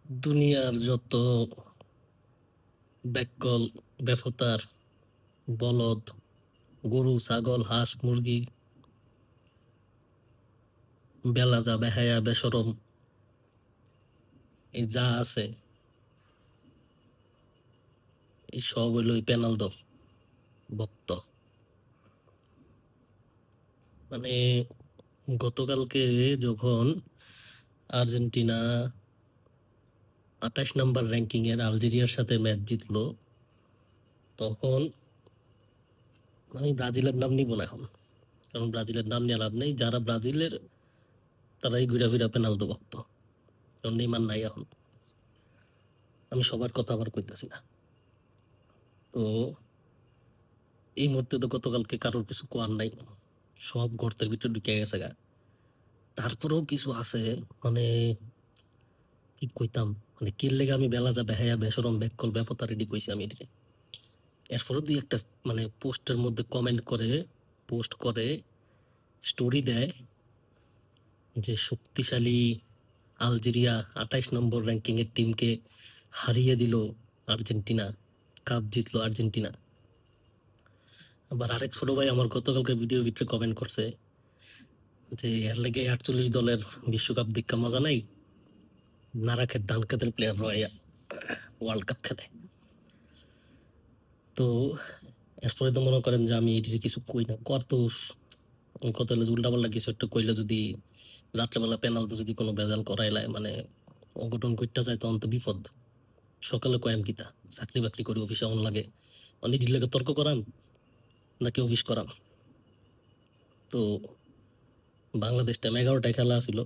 দুনিয়ার যত ব্যাককল, বেফতার, বলদ, গরু, ছাগল, হাঁস, মুরগি, বেলাজা, বেহায়া, বেশরম, এই যা আছে এই সব হইল এই পেনাল্দো ভক্ত। মানে গতকালকে যখন আর্জেন্টিনা ২৮ নাম্বার র্যাঙ্কিং এর আলজেরিয়ার সাথে ম্যাচ জিতলো, তখন আমি ব্রাজিলের নাম নিব না এখন, কারণ ব্রাজিলের নাম নিয়ে লাভ নেই। যারা ব্রাজিলের তারাই ঘুরা ফিরা পেনাল্দো ভক্ত, কারণ নেইমার নাই এখন। আমি সবার কথা আবার কইতাছি না। তো এই মুহূর্তে তো গতকালকে কারোর কিছু কোয়ার নাই, সব গর্তের ভিতরে ঢুকে গেছে গা। তারপরেও কিছু আছে, মানে কি কইতাম, মানে কির লেগে আমি বেলাজা, বেহায়া, বেশরম, বেককল, বেফতা রেডি কইছি আমি এদিকে। এরপরও দুই একটা মানে পোস্টের মধ্যে কমেন্ট করে, পোস্ট করে, স্টোরি দেয় যে শক্তিশালী আলজেরিয়া ২৮ নম্বর র্যাঙ্কিং এর টিমকে হারিয়ে দিল আর্জেন্টিনা, কাপ জিতলো আর্জেন্টিনা। আবার আরেক ছোট ভাই আমার গতকালকের ভিডিওর ভিতরে কমেন্ট করছে যে এর লেগে ৪৮ দলের বিশ্বকাপ দীক্ষা মজা নাই, নারাখের ধান খেতের প্লেয়ার রয়া ওয়ার্ল্ড কাপ খেলে। তো এরপরে তো মনে করেন যে আমি এটির কিছু কই না, কর তো কত হলে উল্টাপাল্টা কিছু একটা কইলে, যদি রাত্রেবেলা পেনাল্টি যদি কোনো বেজাল করাইলায়, মানে অঘটন করতে যায়, তখন তো বিপদ। সকালে কয়াম কিতা চাকরি বাকরি করি, অফিসে অন লাগে, অনেক ঢিলেকে তর্ক করাম নাকি অফিস করাম। তো বাংলাদেশ টাইম 11টায় খেলা ছিল,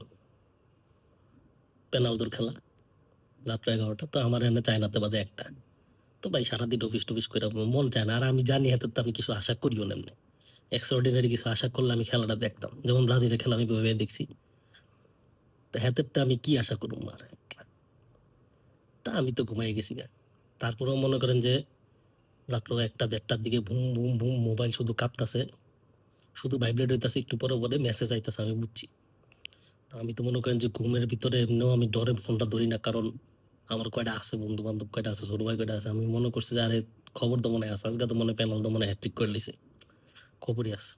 পেনাল্টির খেলা রাত্র 11টা। তো আমার এনে চায়নাতে বাজে 1টা। তো ভাই সারাদিন অফিস টফিস করে মন চায় না, আর আমি জানি হাতে তো আমি কিছু আশা করিও না, এমনি এক্সট্রাঅর্ডিনারি কিছু আশা করলে আমি খেলাটা দেখতাম, যেমন ব্রাজিলের খেলা আমি ভেবে দেখছি। তো হাতের তো আমি কি আশা করবো আর, তা আমি তো ঘুমাই গেছি গা। তারপরেও মনে করেন যে রাত্র 1টা 1:30টার দিকে ভুম ভুম ভুম মোবাইল শুধু কাঁপতাছে, শুধু ভাইব্রেট হইতাছে, একটু পরে পরে মেসেজ আইতাছে, আমি বুঝছি। তো আমি তো মনে করেন যে ঘুমের ভিতরে এমনিও আমি ডরে ফোনটা ধরি না, কারণ আমার কয়টা আছে বন্ধু বান্ধব, কয়টা আছে ছোট ভাই, কয়টা আছে। আমি মনে করছি যে আরে খবর তো মনে আছে, আজকে তো মনে পেনাল তো মনে হ্যাট্রিক করে লিছে, খবরই আছে।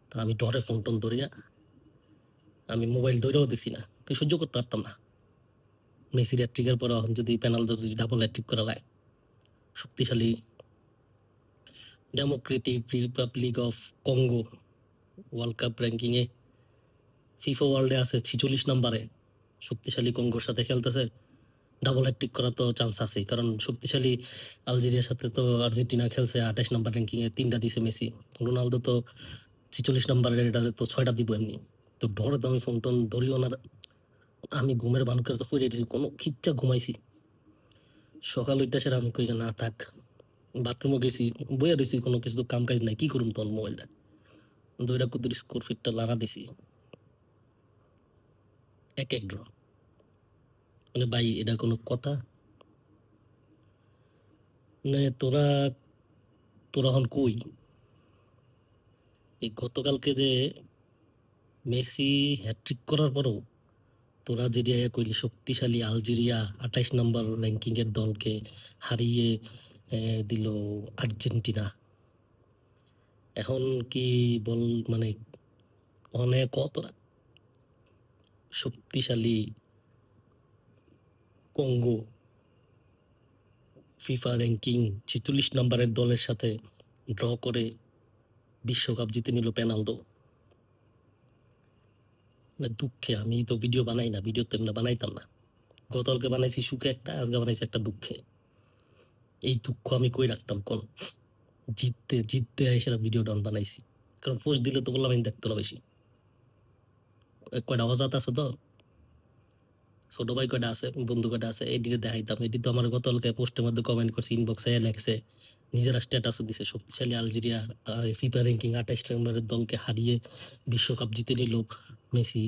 তো আমি ডরে ফোন টোন ধরি না, আমি মোবাইল ধরেও দেখছি না, কি সহ্য করতে পারতাম না। মেসির হ্যাট্রিকের পরে এখন যদি পেনাল যদি ডাবল হ্যাট্রিক করা হয়, শক্তিশালী Democratic Republic of Congo World Cup র্যাঙ্কিংয়ে ফিফা ওয়ার্ল্ডে আছে 46 নম্বরে, শক্তিশালী কঙ্গোর সাথে খেলতেছে, ডাবল হ্যাট্রিক করার তো চান্স আছে, কারণ শক্তিশালী আলজেরিয়ার সাথে তো আর্জেন্টিনা খেলছে 28 নম্বর র্যাঙ্কিংয়ে, 3টা দিছে মেসি। রোনালদো তো 46 নম্বরের, এটারে তো 6টা দিব এমনি। তো ডরে তো আমি ফোন টোন ধরিও না, আমি ঘুমের ভান করে তো পড়ে দিয়েছি, কোনো খিচ্চা ঘুমাইছি। সকাল ওইটা সেরা আমি কই যে না থাক, বাথরুমও গেছি, বইয়া দিছি, কোনো কিছু তো কাম কাজ নাই, কি করুম তখন মোবাইলটা দুইটা কুদুর স্কোর ফিটটা লাড়া দিছি, এক ড্র। মানে ভাই এটা কোনো কথা? মানে তোরা তোরা এখন কই? এই গতকালকে যে মেসি হ্যাট্রিক করার পরও তোরা যেটা কইলি শক্তিশালী আলজেরিয়া 28 নম্বর র্যাঙ্কিং এর দলকে হারিয়ে দিল আর্জেন্টিনা। এখন কি বল, মানে অনেক কতটা শক্তিশালী কঙ্গো ফিফা র্যাঙ্কিং 46 নম্বরের দলের সাথে ড্র করে বিশ্বকাপ জিতে নিল পেনাল্দো। মানে দুঃখে আমি তো ভিডিও বানাই না, ভিডিও তো এমনি বানাইতাম না। গতকালকে বানাইছি সুখে একটা, আজকে বানাইছি একটা দুঃখে। এই দুঃখ আমি কই রাখতাম কোন, জিততে জিততে সেটা ভিডিও ডাউন বানাইছি, কারণ পোস্ট দিলে তো বললাম আমি দেখতো না বেশি। কয়টা অজাত আছে তো, ছোট ভাই কয়টা আছে, বন্ধু কয়টা আছে, এডিটে দেখাইতাম। এডি তো আমার গতকালকে পোস্টের মধ্যে কমেন্ট করছে, ইনবক্সে লেখছে, নিজেরা স্ট্যাটাসও দিছে, শক্তিশালী আলজেরিয়া ফিফা র্যাঙ্কিং 28 নম্বরের দলকে হারিয়ে বিশ্বকাপ জিতে নিল মেসি।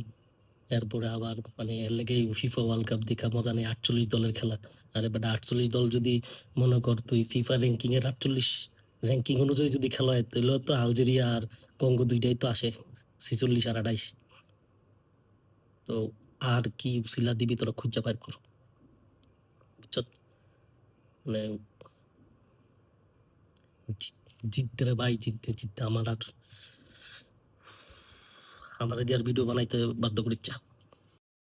এরপরে আবার মানে এর লেগে ফিফা ওয়ার্ল্ড কাপ দেখা মজা নেই, 48 দলের খেলা। আরে বেটা 48 দল যদি মনে কর তুই ফিফা র্যাঙ্কিং এর 48 র্যাঙ্কিং অনুযায়ী যদি খেলা হয়, তাহলে তো আলজেরিয়া আর কঙ্গো দুইটাই তো আসে 46 আর 28। তো আর কি উসিলা দিবি তোরা খুঁজা বাইর কর। বুঝছো? মানে জিততে রে ভাই, জিততে জিততে আমার দিয়ে আর ভিডিও বানাইতে বাধ্য করিচ্ছা।